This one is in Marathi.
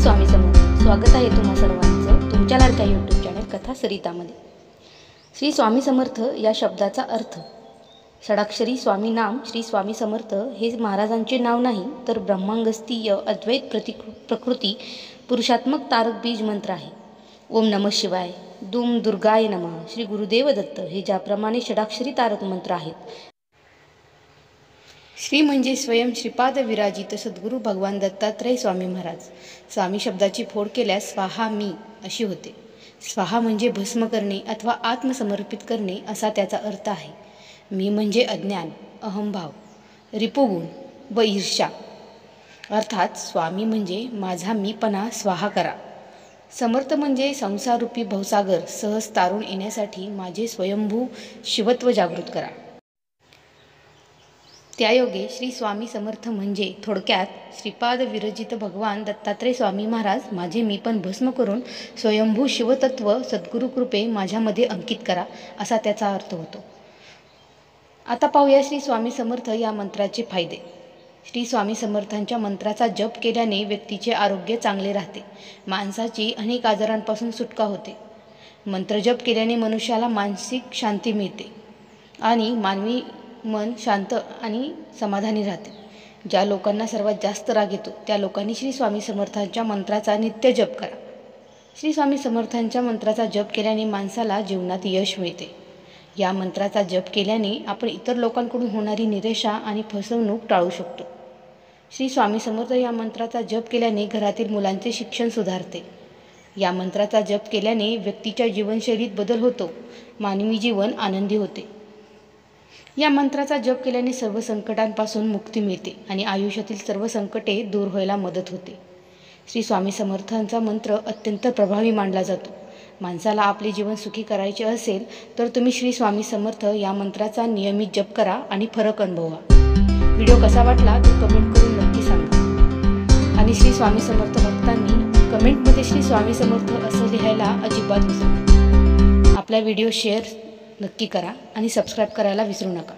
स्वामी समर्थ. स्वागत आहे तुम्हा सर्वांचं तुमच्या लाडक्या यूट्यूब चॅनल कथा सरितामध्ये. श्री स्वामी समर्थ या शब्दाचा अर्थ षडाक्षरी स्वामी नाम. श्री स्वामी समर्थ हे महाराजांचे नाव नाही तर ब्रह्मांगस्तीय अद्वैत प्रकृती पुरुषात्मक तारक बीज मंत्र आहे. ओम नमः शिवाय, दुम दुर्गाय नमः, श्री गुरुदेव दत्त हे ज्याप्रमाणे षडाक्षरी तारक मंत्र आहेत. श्री म्हणजे स्वयं श्रीपाद विराजित सद्गुरू भगवान दत्तात्रय स्वामी महाराज. स्वामी शब्दाची फोड केल्यास स्वाहा मी अशी होते. स्वाहा म्हणजे भस्म करणे अथवा आत्मसमर्पित करणे असा त्याचा अर्थ आहे. मी म्हणजे अज्ञान, अहंभाव, रिपुगुण व ईर्ष्या. अर्थात स्वामी म्हणजे माझा मीपणा स्वाहा करा. समर्थ म्हणजे संसाररूपी भवसागर सहज तारून येण्यासाठी माझे स्वयंभू शिवत्व जागृत करा. त्यायोगे श्री स्वामी समर्थ म्हणजे थोडक्यात श्रीपाद विरजित भगवान दत्तात्रय स्वामी महाराज माझे मीपण भस्म करून स्वयंभू शिवतत्व सद्गुरू कृपे माझ्यामध्ये अंकित करा असा त्याचा अर्थ होतो. आता पाहूया श्री स्वामी समर्थ या मंत्राचे फायदे. श्री स्वामी समर्थांच्या मंत्राचा जप केल्याने व्यक्तीचे आरोग्य चांगले राहते. माणसाची अनेक आजारांपासून सुटका होते. मंत्रजप केल्याने मनुष्याला मानसिक शांती मिळते आणि मानवी मन शांत आणि समाधानी राहते. ज्या लोकांना सर्वात जास्त राग येतो त्या लोकांनी श्री स्वामी समर्थांच्या मंत्राचा नित्य जप करा. श्री स्वामी समर्थांच्या मंत्राचा जप केल्याने माणसाला जीवनात यश मिळते. या मंत्राचा जप केल्याने आपण इतर लोकांकडून होणारी निराशा आणि फसवणूक टाळू शकतो. श्री स्वामी समर्थ या मंत्राचा जप केल्याने घरातील मुलांचे शिक्षण सुधारते. या मंत्राचा जप केल्याने व्यक्तीच्या जीवनशैलीत बदल होतो. मानवी जीवन आनंदी होते. या मंत्राचा जप केल्याने सर्व संकटांपासून मुक्ती मिळते आणि आयुष्यातील सर्व संकटे दूर व्हायला मदत होते. श्री स्वामी समर्थांचा मंत्र अत्यंत प्रभावी मानला जातो. माणसाला आपले जीवन सुखी करायचे असेल तर तुम्ही श्री स्वामी समर्थ या मंत्राचा नियमित जप करा आणि फरक अनुभवा. व्हिडिओ कसा वाटला तो कमेंट करून नक्की सांगा. आणि श्री स्वामी समर्थ भक्तांनी कमेंटमध्ये श्री स्वामी समर्थ असं लिहायला अजिबात विसरू नका. आपला व्हिडिओ शेअर नक्की करा आणि सबस्क्राईब करायला विसरू नका.